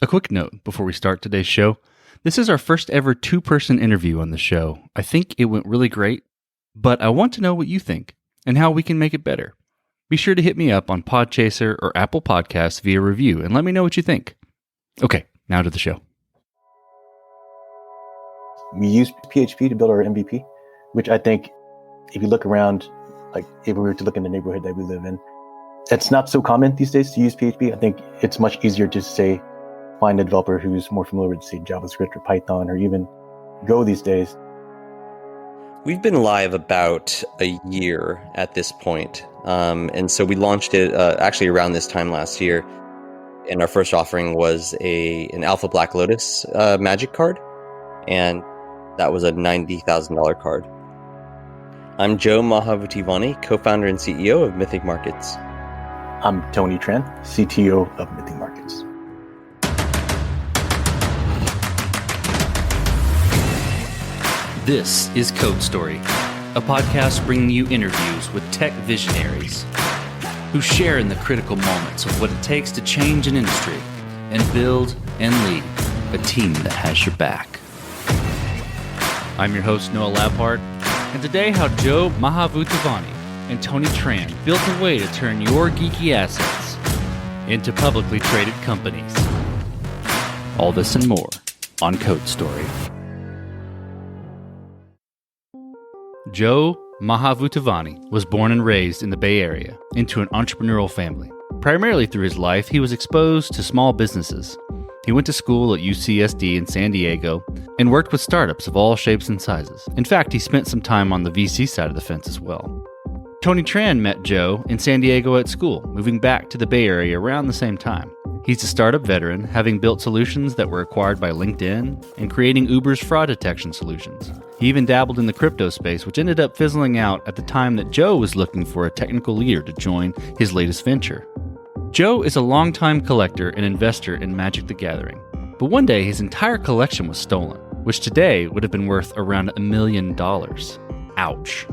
A quick note before we start today's show. This is our first ever two-person interview on the show. I think it went really great, but I want to know what you think and how we can make it better. Be sure to hit me up on Podchaser or Apple Podcasts via review and let me know what you think. Okay, now to the show. We use PHP to build our MVP, which I think if you look around, like if we were to look in the neighborhood that we live in, it's not so common these days to use PHP. I think it's much easier to say, find a developer who's more familiar with, say, JavaScript or Python or even Go these days. We've been live about a year at this point. And so we launched it actually around this time last year. And our first offering was an Alpha Black Lotus Magic card. And that was a $90,000 card. I'm Joe Mahavutivani, co-founder and CEO of Mythic Markets. I'm Tony Tran, CTO of Mythic Markets. This is Code Story, a podcast bringing you interviews with tech visionaries who share in the critical moments of what it takes to change an industry and build and lead a team that has your back. I'm your host, Noah Labhart, and today how Joe Mahavutivani and Tony Tran built a way to turn your geeky assets into publicly traded companies. All this and more on Code Story. Joe Mahavutivani was born and raised in the Bay Area into an entrepreneurial family. Primarily through his life, he was exposed to small businesses. He went to school at UCSD in San Diego and worked with startups of all shapes and sizes. In fact, he spent some time on the VC side of the fence as well. Tony Tran met Joe in San Diego at school, moving back to the Bay Area around the same time. He's a startup veteran, having built solutions that were acquired by LinkedIn and creating Uber's fraud detection solutions. He even dabbled in the crypto space, which ended up fizzling out at the time that Joe was looking for a technical leader to join his latest venture. Joe is a longtime collector and investor in Magic the Gathering, but one day his entire collection was stolen, which today would have been worth around $1 million. Ouch.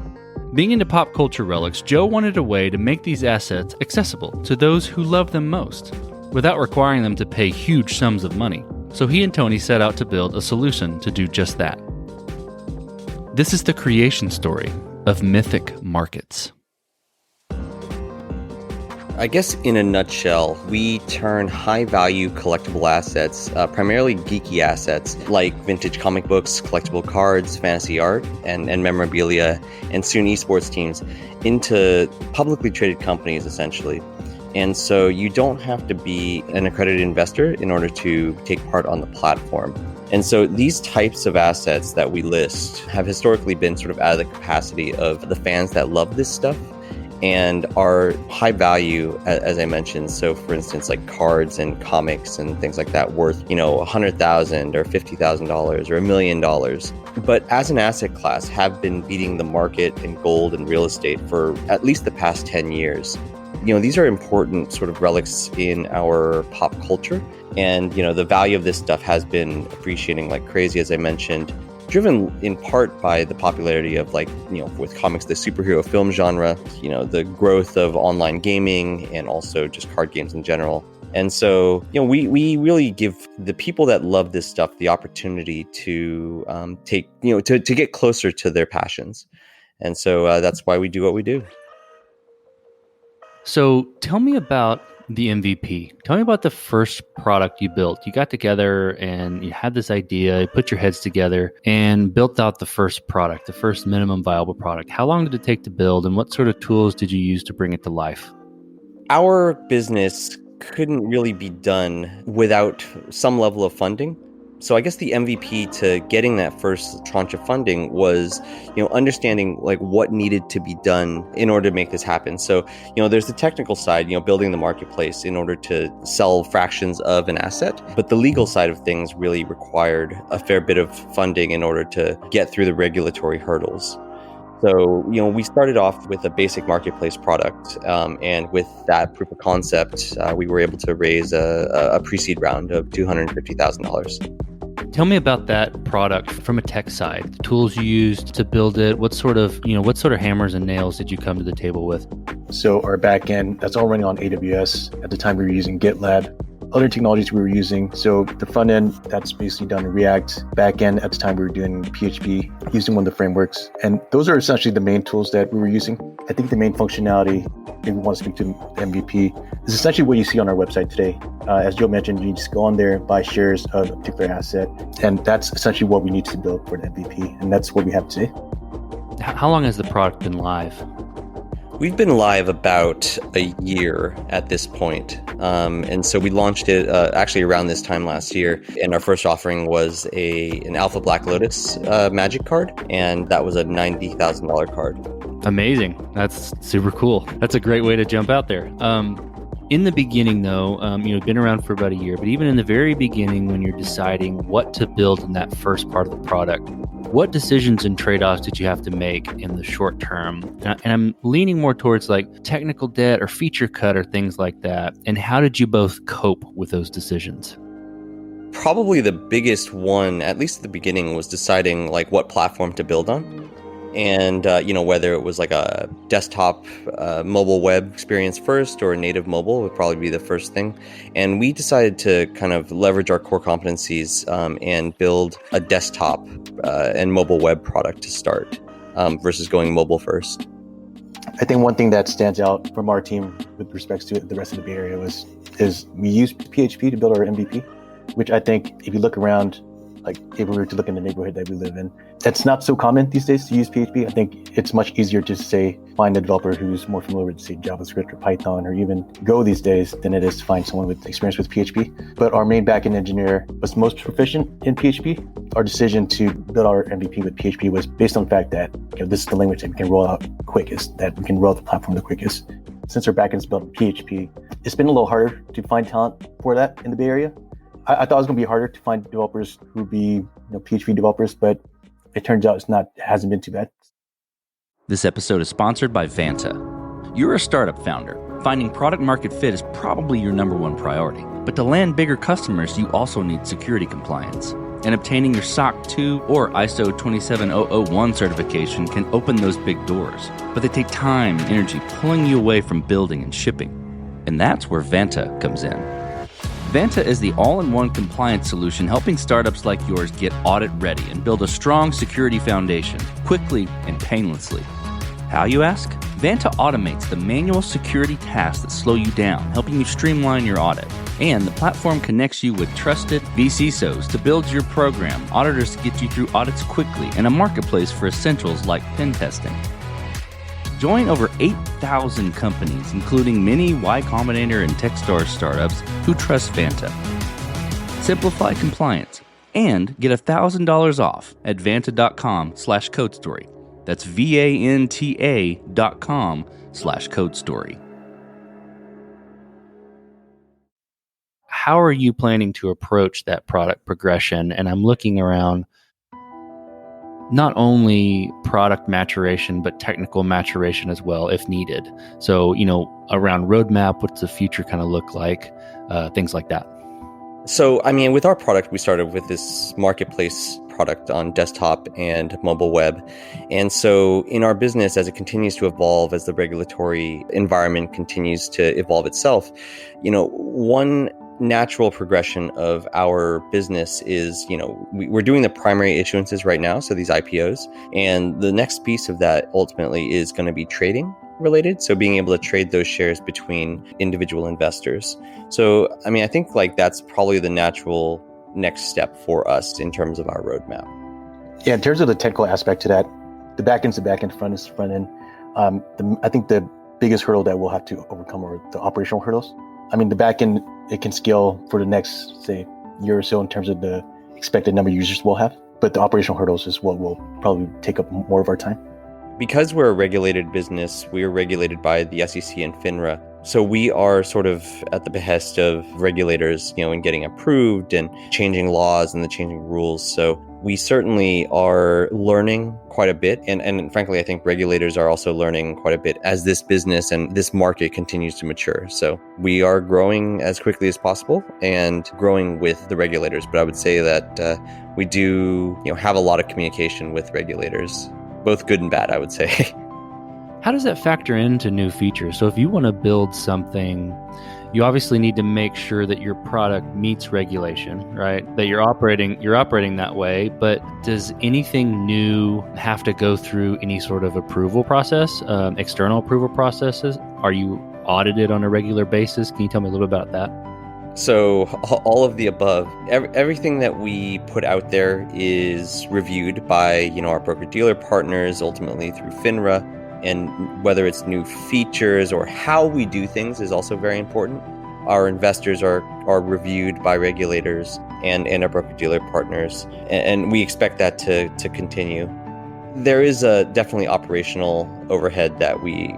Being into pop culture relics, Joe wanted a way to make these assets accessible to those who love them most, without requiring them to pay huge sums of money. So he and Tony set out to build a solution to do just that. This is the creation story of Mythic Markets. I guess in a nutshell, we turn high-value collectible assets, primarily geeky assets, like vintage comic books, collectible cards, fantasy art, and memorabilia, and soon esports teams, into publicly traded companies, essentially. And so you don't have to be an accredited investor in order to take part on the platform. And so these types of assets that we list have historically been sort of out of the capacity of the fans that love this stuff and are high value, as I mentioned. So for instance, like cards and comics and things like that worth, $100,000 or $50,000 or $1 million. But as an asset class have been beating the market in gold and real estate for at least the past 10 years. These are important sort of relics in our pop culture. And, the value of this stuff has been appreciating like crazy, as I mentioned, driven in part by the popularity of with comics, the superhero film genre, the growth of online gaming and also just card games in general. And so, we really give the people that love this stuff the opportunity to to get closer to their passions. And so that's why we do what we do. So tell me about the MVP. Tell me about the first product you built. You got together and you had this idea, you put your heads together and built out the first product, the first minimum viable product. How long did it take to build and what sort of tools did you use to bring it to life? Our business couldn't really be done without some level of funding. So I guess the MVP to getting that first tranche of funding was, understanding what needed to be done in order to make this happen. So, there's the technical side, building the marketplace in order to sell fractions of an asset. But the legal side of things really required a fair bit of funding in order to get through the regulatory hurdles. So, we started off with a basic marketplace product, and with that proof of concept, we were able to raise a pre-seed round of $250,000. Tell me about that product from a tech side, the tools you used to build it. What sort of hammers and nails did you come to the table with? So our backend, that's all running on AWS. At the time, we were using GitLab. other technologies we were using. So the front end, that's basically done in React. Back end, at the time we were doing PHP, using one of the frameworks. And those are essentially the main tools that we were using. I think the main functionality, if we want to speak to MVP, is essentially what you see on our website today. As Joe mentioned, you just go on there, buy shares of a particular asset. And that's essentially what we need to build for the MVP. And that's what we have today. How long has the product been live? We've been live about a year at this point. And so we launched it actually around this time last year. And our first offering was an Alpha Black Lotus Magic card. And that was a $90,000 card. Amazing. That's super cool. That's a great way to jump out there. In the beginning, though, been around for about a year, but even in the very beginning, when you're deciding what to build in that first part of the product, what decisions and trade-offs did you have to make in the short term? And I'm leaning more towards like technical debt or feature cut or things like that. And how did you both cope with those decisions? Probably the biggest one, at least at the beginning, was deciding like what platform to build on. And, whether it was like a desktop mobile web experience first or a native mobile would probably be the first thing. And we decided to kind of leverage our core competencies and build a desktop and mobile web product to start versus going mobile first. I think one thing that stands out from our team with respects to the rest of the Bay Area is we used PHP to build our MVP, which I think if you look around, like if we were to look in the neighborhood that we live in, it's not so common these days to use PHP. I think it's much easier to say find a developer who's more familiar with, say, JavaScript or Python or even Go these days than it is to find someone with experience with PHP. But our main backend engineer was most proficient in PHP. Our decision to build our MVP with PHP was based on the fact that this is the language that we can roll out quickest, that we can roll out the platform the quickest. Since our backend's built in PHP, it's been a little harder to find talent for that in the Bay Area. I thought it was going to be harder to find developers who would be PHP developers, but it turns out it hasn't been too bad. This episode is sponsored by Vanta. You're a startup founder. Finding product market fit is probably your number one priority. But to land bigger customers, you also need security compliance. And obtaining your SOC 2 or ISO 27001 certification can open those big doors. But they take time and energy pulling you away from building and shipping. And that's where Vanta comes in. Vanta is the all-in-one compliance solution helping startups like yours get audit ready and build a strong security foundation quickly and painlessly. How, you ask? Vanta automates the manual security tasks that slow you down, helping you streamline your audit. And the platform connects you with trusted vCISOs to build your program, auditors to get you through audits quickly, and a marketplace for essentials like pen testing. Join over 8,000 companies, including many Y Combinator and Techstars startups who trust Vanta. Simplify compliance and get $1,000 off at vanta.com/codestory. That's VANTA.com/codestory. How are you planning to approach that product progression? And I'm looking around not only product maturation, but technical maturation as well, if needed. So, around roadmap, what's the future kind of look like? Things like that. So, with our product, we started with this marketplace product on desktop and mobile web. And so in our business, as it continues to evolve, as the regulatory environment continues to evolve itself, one natural progression of our business is, we're doing the primary issuances right now, so these IPOs, and the next piece of that ultimately is going to be trading related, so being able to trade those shares between individual investors. So, I think that's probably the natural next step for us in terms of our roadmap. Yeah, in terms of the technical aspect to that, the backend's the backend, front is the front end. I think the biggest hurdle that we'll have to overcome are the operational hurdles. The backend, it can scale for the next, say, year or so in terms of the expected number of users we'll have. But the operational hurdles is what will probably take up more of our time. Because we're a regulated business, we are regulated by the SEC and FINRA. So we are sort of at the behest of regulators, in getting approved and changing laws and the changing rules. So we certainly are learning quite a bit. And frankly, I think regulators are also learning quite a bit as this business and this market continues to mature. So we are growing as quickly as possible and growing with the regulators. But I would say that we do, have a lot of communication with regulators, both good and bad, I would say. How does that factor into new features? So if you want to build something, you obviously need to make sure that your product meets regulation, right? That you're operating that way. But does anything new have to go through any sort of approval process, external approval processes? Are you audited on a regular basis? Can you tell me a little bit about that? So all of the above, everything that we put out there is reviewed by, our broker-dealer partners, ultimately through FINRA, and whether it's new features or how we do things is also very important. Our investors are reviewed by regulators and our broker-dealer partners, and we expect that to continue. There is a definitely operational overhead that we,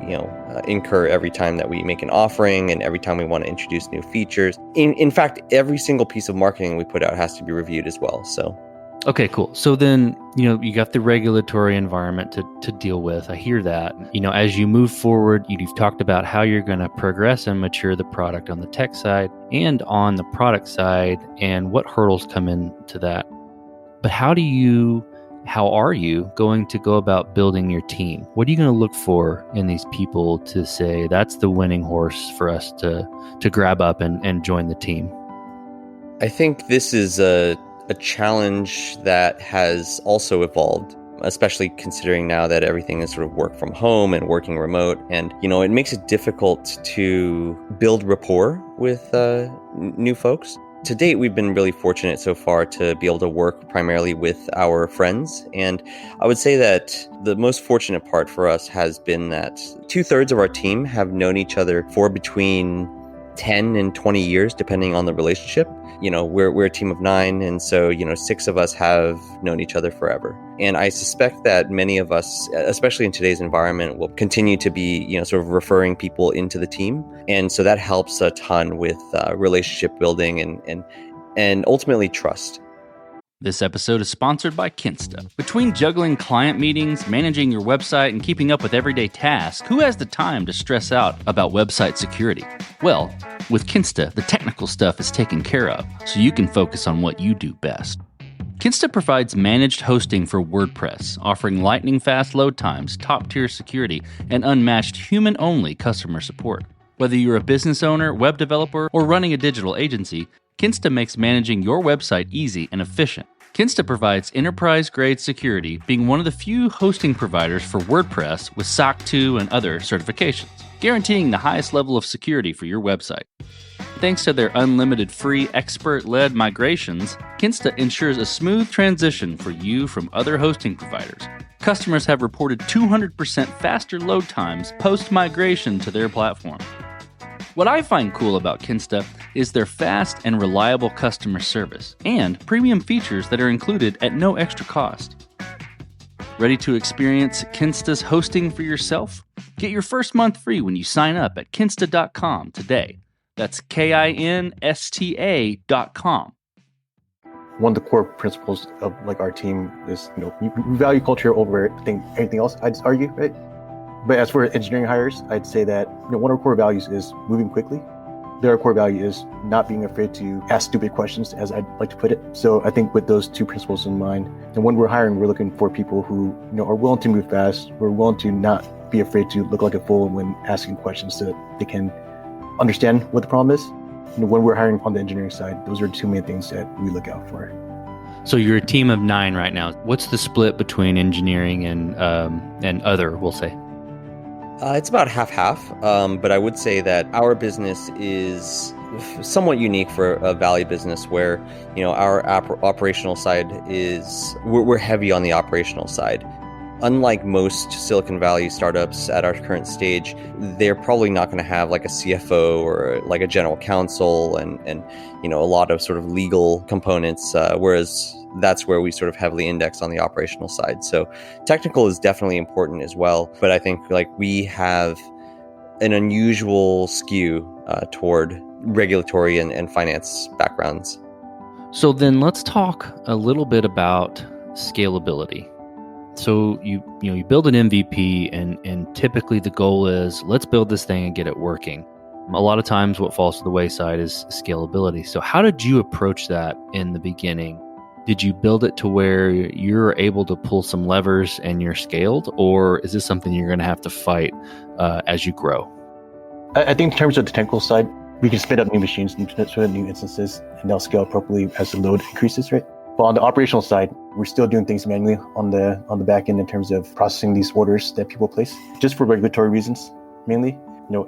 incur every time that we make an offering and every time we want to introduce new features. In fact, every single piece of marketing we put out has to be reviewed as well. So, okay, cool. So then, you got the regulatory environment to deal with. I hear that. As you move forward, you've talked about how you're going to progress and mature the product on the tech side and on the product side and what hurdles come into that. But how are you going to go about building your team? What are you going to look for in these people to say that's the winning horse for us to grab up and join the team? I think this is a challenge that has also evolved, especially considering now that everything is sort of work from home and working remote. And, it makes it difficult to build rapport with new folks. To date, we've been really fortunate so far to be able to work primarily with our friends. And I would say that the most fortunate part for us has been that 2/3 of our team have known each other for between 10 and 20 years, depending on the relationship. We're a team of 9. And so, 6 of us have known each other forever. And I suspect that many of us, especially in today's environment, will continue to be, sort of referring people into the team. And so that helps a ton with relationship building and ultimately trust. This episode is sponsored by Kinsta. Between juggling client meetings, managing your website, and keeping up with everyday tasks, who has the time to stress out about website security? Well, with Kinsta, the technical stuff is taken care of, so you can focus on what you do best. Kinsta provides managed hosting for WordPress, offering lightning-fast load times, top-tier security, and unmatched human-only customer support. Whether you're a business owner, web developer, or running a digital agency, Kinsta makes managing your website easy and efficient. Kinsta provides enterprise-grade security, being one of the few hosting providers for WordPress with SOC 2 and other certifications, guaranteeing the highest level of security for your website. Thanks to their unlimited free expert-led migrations, Kinsta ensures a smooth transition for you from other hosting providers. Customers have reported 200% faster load times post-migration to their platform. What I find cool about Kinsta is their fast and reliable customer service and premium features that are included at no extra cost. Ready to experience Kinsta's hosting for yourself? Get your first month free when you sign up at kinsta.com today. That's KINSTA.com. One of the core principles of our team is, we value culture over anything else, I'd argue, right? But as for engineering hires, I'd say that one of our core values is moving quickly. The other core value is not being afraid to ask stupid questions, as I'd like to put it. So I think with those two principles in mind, and when we're hiring, we're looking for people who are willing to move fast. We're willing to not be afraid to look like a fool when asking questions so that they can understand what the problem is. When we're hiring on the engineering side, those are two main things that we look out for. So you're a team of 9 right now. What's the split between engineering and other, we'll say? It's about half-half, but I would say that our business is somewhat unique for a Valley business where, our operational side is, we're heavy on the operational side. Unlike most Silicon Valley startups at our current stage, they're probably not going to have like a CFO or like a general counsel and a lot of sort of legal components, whereas that's where we sort of heavily index on the operational side. So technical is definitely important as well, but I think we have an unusual skew toward regulatory and finance backgrounds. So then let's talk a little bit about scalability. So you build an MVP and typically the goal is let's build this thing and get it working. A lot of times what falls to the wayside is scalability. So how did you approach that in the beginning? Did you build it to where you're able to pull some levers and you're scaled, or is this something you're going to have to fight as you grow? I think in terms of the technical side, we can spin up new machines, spin up new instances, and they'll scale appropriately as the load increases, right? But on the operational side, we're still doing things manually on the back end in terms of processing these orders that people place, just for regulatory reasons, mainly.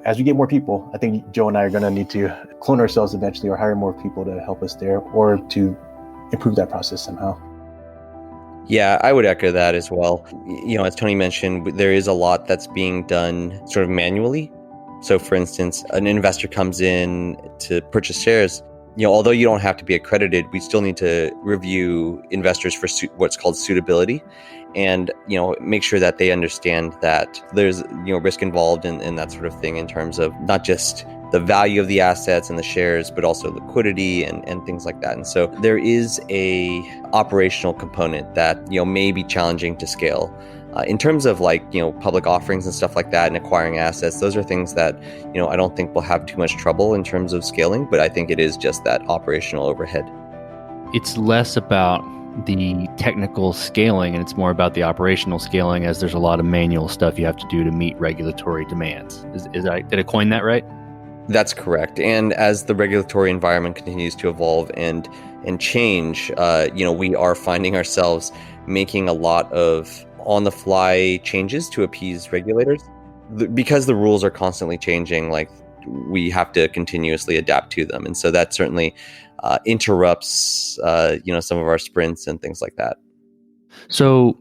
As we get more people, I think Joe and I are going to need to clone ourselves eventually or hire more people to help us there or to improve that process somehow. Yeah, I would echo that as well. As Tony mentioned, there is a lot that's being done sort of manually. So for instance, an investor comes in to purchase shares. Although you don't have to be accredited, we still need to review investors for what's called suitability and, make sure that they understand that there's, risk involved in that sort of thing in terms of not just the value of the assets and the shares, but also liquidity and things like that. And so there is a operational component that, may be challenging to scale. In terms of public offerings and stuff like that and acquiring assets, those are things that, I don't think we'll have too much trouble in terms of scaling, but I think it is just that operational overhead. It's less about the technical scaling and it's more about the operational scaling, as there's a lot of manual stuff you have to do to meet regulatory demands. Did I coin that right? That's correct. And as the regulatory environment continues to evolve and change, we are finding ourselves making a lot of on-the-fly changes to appease regulators. Because the rules are constantly changing, we have to continuously adapt to them. And so that certainly interrupts, some of our sprints and things like that. So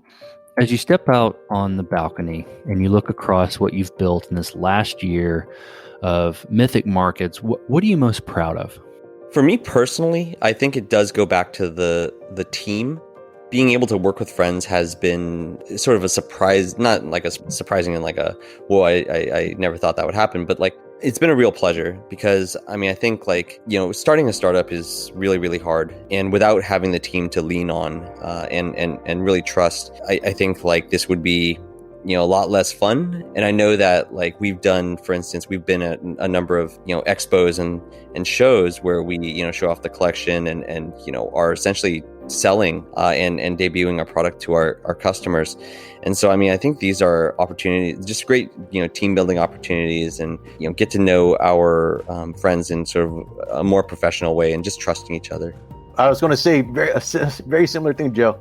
as you step out on the balcony and you look across what you've built in this last year of Mythic Markets, what are you most proud of? For me personally, I think it does go back to the team. Being able to work with friends has been sort of a surprise, not like a surprising and I never thought that would happen, but it's been a real pleasure because, I think starting a startup is really, really hard. And without having the team to lean on and really trust, I think this would be, a lot less fun. And I know that we've done, for instance, we've been at a number of, expos and shows where we, show off the collection and are essentially selling and debuting our product to our customers. And so, I think these are opportunities, just great, team building opportunities and, get to know our friends in sort of a more professional way and just trusting each other. I was going to say a very similar thing, Joe,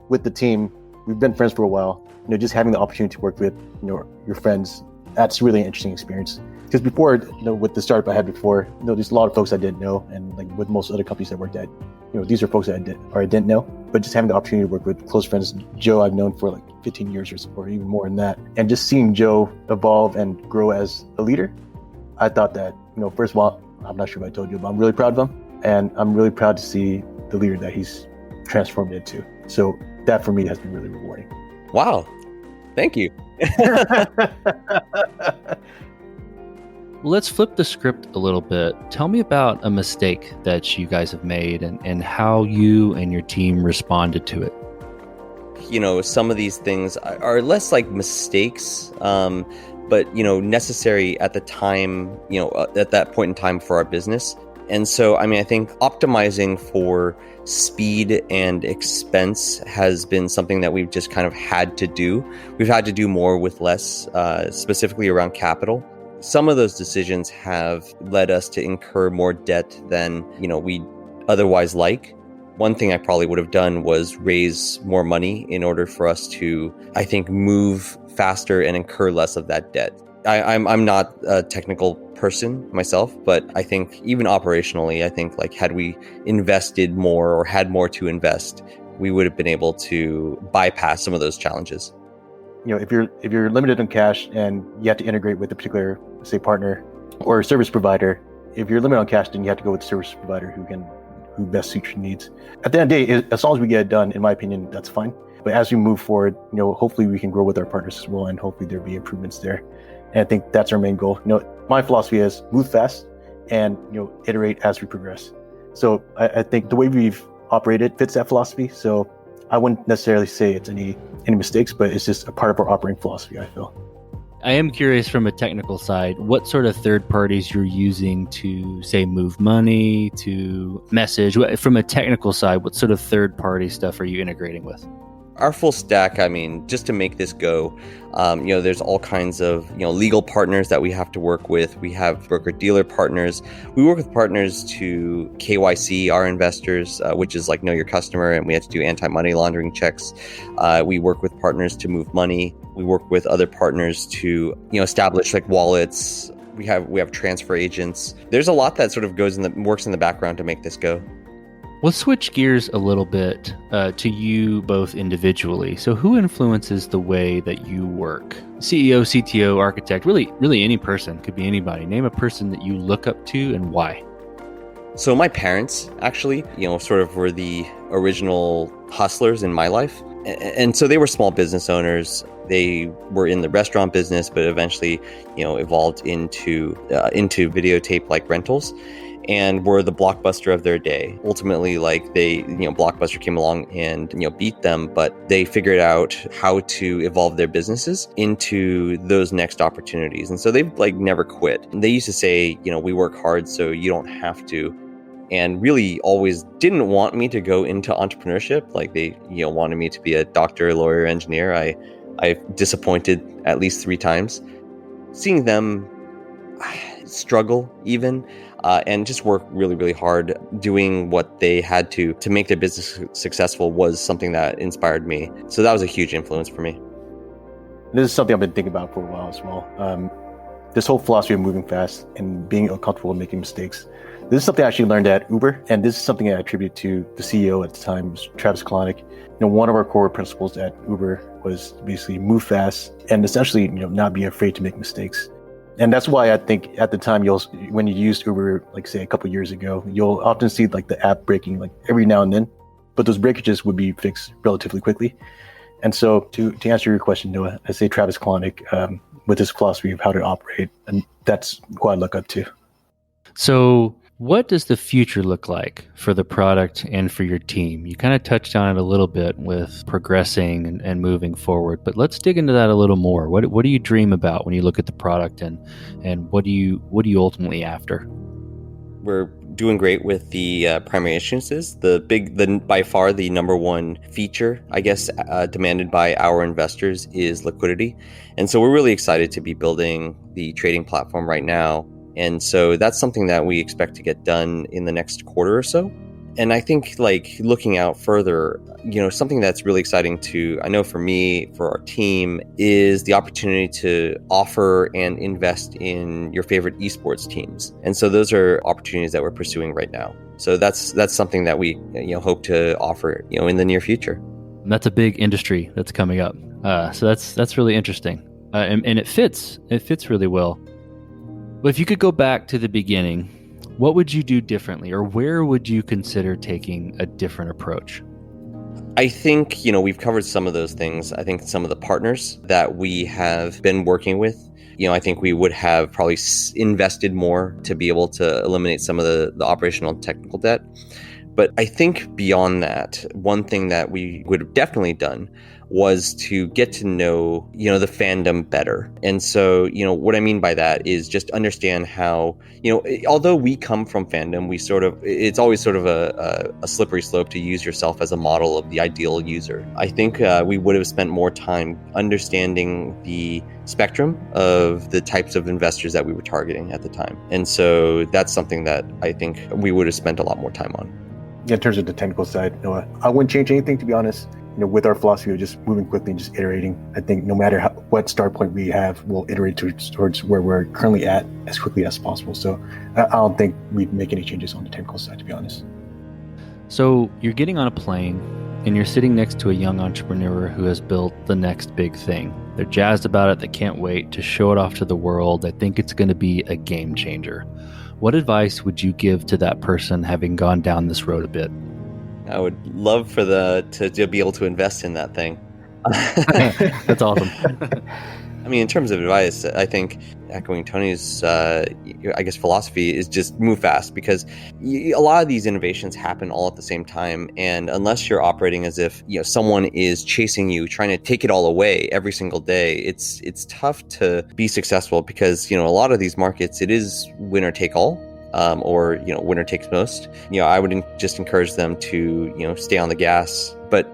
with the team. We've been friends for a while. Just having the opportunity to work with, your friends, that's really an interesting experience. Because before, with the startup I had before, there's a lot of folks I didn't know. And with most other companies I worked at, these are folks that I didn't know. But just having the opportunity to work with close friends, Joe I've known for 15 years or even more than that. And just seeing Joe evolve and grow as a leader, I thought that, first of all, I'm not sure if I told you, but I'm really proud of him. And I'm really proud to see the leader that he's transformed into. So that for me has been really rewarding. Wow. Thank you. Let's flip the script a little bit. Tell me about a mistake that you guys have made and how you and your team responded to it. Some of these things are less like mistakes, but, necessary at the time, at that point in time for our business. And so, I think optimizing for speed and expense has been something that we've just kind of had to do. We've had to do more with less, specifically around capital. Some of those decisions have led us to incur more debt than, we'd otherwise like. One thing I probably would have done was raise more money in order for us to, I think, move faster and incur less of that debt. I'm not a technical person myself, but I think even operationally, I think had we invested more or had more to invest, we would have been able to bypass some of those challenges. If you're limited on cash and you have to integrate with a particular, say, partner or service provider, if you're limited on cash, then you have to go with the service provider who best suits your needs. At the end of the day, as long as we get it done, in my opinion, that's fine. But as we move forward, hopefully we can grow with our partners as well, and hopefully there'll be improvements there. And I think that's our main goal. My philosophy is move fast and, iterate as we progress. So I think the way we've operated fits that philosophy. So I wouldn't necessarily say it's any mistakes, but it's just a part of our operating philosophy, I feel. I am curious from a technical side, what sort of third parties you're using to, say, move money, to message. From a technical side, what sort of third party stuff are you integrating with? Our full stack, I mean, just to make this go, there's all kinds of, legal partners that we have to work with. We have broker-dealer partners. We work with partners to KYC our investors, which is like know your customer, and we have to do anti-money laundering checks. We work with partners to move money. We work with other partners to, establish like wallets. We have transfer agents. There's a lot that sort of works in the background to make this go. Let's switch gears a little bit to you both individually. So who influences the way that you work? CEO, CTO, architect, really any person, could be anybody. Name a person that you look up to and why. So my parents actually, sort of were the original hustlers in my life. And so they were small business owners. They were in the restaurant business, but eventually, evolved into videotape like rentals, and were the Blockbuster of their day. Ultimately, Blockbuster came along and, beat them, but they figured out how to evolve their businesses into those next opportunities. And so they've never quit. They used to say, we work hard so you don't have to. And really always didn't want me to go into entrepreneurship. Like they, wanted me to be a doctor, lawyer, engineer. I've disappointed at least 3 times. Seeing them struggle even, and just work really, really hard doing what they had to make their business successful was something that inspired me. So that was a huge influence for me. This is something I've been thinking about for a while as well. This whole philosophy of moving fast and being uncomfortable and making mistakes. This is something I actually learned at Uber, and this is something I attribute to the CEO at the time, Travis Kalanick. One of our core principles at Uber was basically move fast and essentially, not be afraid to make mistakes. And that's why I think at the time, when you used Uber, say a couple of years ago, you'll often see the app breaking every now and then, but those breakages would be fixed relatively quickly. And so to answer your question, Noah, I say Travis Kalanick with his philosophy of how to operate, and that's who I look up to. So what does the future look like for the product and for your team? You kind of touched on it a little bit with progressing and moving forward, but let's dig into that a little more. What do you dream about when you look at the product, and what do you ultimately after? We're doing great with the primary issuances. By far the number one feature, I guess, demanded by our investors is liquidity. And so we're really excited to be building the trading platform right now. And so that's something that we expect to get done in the next quarter or so. And I think looking out further, something that's really exciting I know for me, for our team, is the opportunity to offer and invest in your favorite esports teams. And so those are opportunities that we're pursuing right now. So that's something that we hope to offer in the near future. And that's a big industry that's coming up. So that's really interesting. And it fits really well. But if you could go back to the beginning, what would you do differently, or where would you consider taking a different approach? I think, we've covered some of those things. I think some of the partners that we have been working with, I think we would have probably invested more to be able to eliminate some of the operational and technical debt. But I think beyond that, one thing that we would have definitely done was to get to know, the fandom better. And so, what I mean by that is just understand how, although we come from fandom, it's always sort of a slippery slope to use yourself as a model of the ideal user. I think we would have spent more time understanding the spectrum of the types of investors that we were targeting at the time. And so that's something that I think we would have spent a lot more time on. In terms of the technical side, Noah, I wouldn't change anything, to be honest. With our philosophy of just moving quickly and just iterating, I think no matter what start point we have, we'll iterate towards where we're currently at as quickly as possible. So I don't think we'd make any changes on the technical side, to be honest. So you're getting on a plane and you're sitting next to a young entrepreneur who has built the next big thing. They're jazzed about it. They can't wait to show it off to the world. They think it's going to be a game changer. What advice would you give to that person having gone down this road a bit? I would love for to be able to invest in that thing. That's awesome. I mean, in terms of advice, I think echoing Tony's, philosophy is just move fast, because a lot of these innovations happen all at the same time. And unless you're operating as if, someone is chasing you, trying to take it all away every single day, it's tough to be successful, because, a lot of these markets, it is winner take all. Or winner takes most. I would just encourage them to, stay on the gas, But,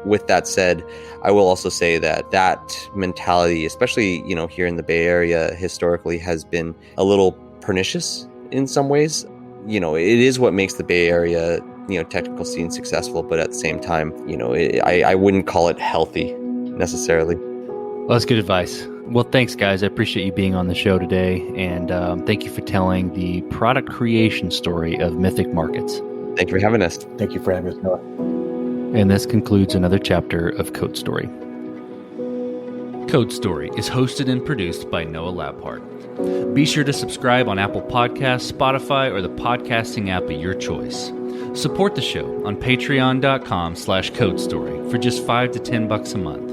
with that said, I will also say that mentality, especially, here in the Bay Area, historically has been a little pernicious in some ways. It is what makes the Bay Area, technical scene successful, but at the same time, I wouldn't call it healthy necessarily. Well, that's good advice. Well, thanks, guys. I appreciate you being on the show today, and thank you for telling the product creation story of Mythic Markets. Thank you for having us. Thank you for having us, Noah. And this concludes another chapter of Code Story. Code Story is hosted and produced by Noah Labhart. Be sure to subscribe on Apple Podcasts, Spotify, or the podcasting app of your choice. Support the show on patreon.com/codestory for just $5 to $10 a month.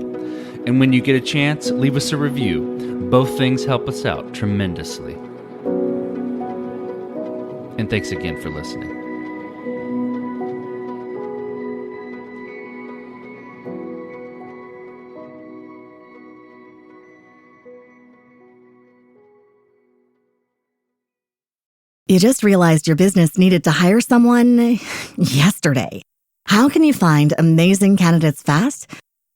And when you get a chance, leave us a review. Both things help us out tremendously. And thanks again for listening. You just realized your business needed to hire someone yesterday. How can you find amazing candidates fast?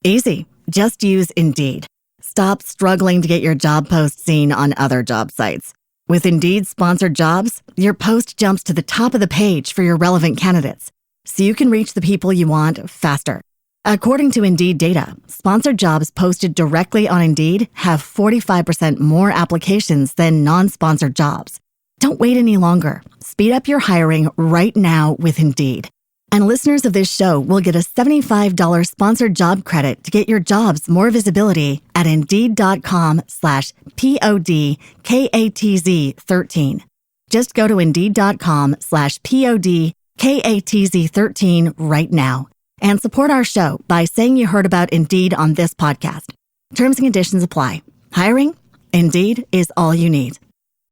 Easy. Just use Indeed. Stop struggling to get your job post seen on other job sites. With Indeed sponsored jobs, your post jumps to the top of the page for your relevant candidates, so you can reach the people you want faster. According to Indeed data, sponsored jobs posted directly on Indeed have 45% more applications than non-sponsored jobs. Don't wait any longer. Speed up your hiring right now with Indeed. And listeners of this show will get a $75 sponsored job credit to get your jobs more visibility at Indeed.com/PODKATZ13. Just go to Indeed.com/PODKATZ13 right now and support our show by saying you heard about Indeed on this podcast. Terms and conditions apply. Hiring? Indeed is all you need.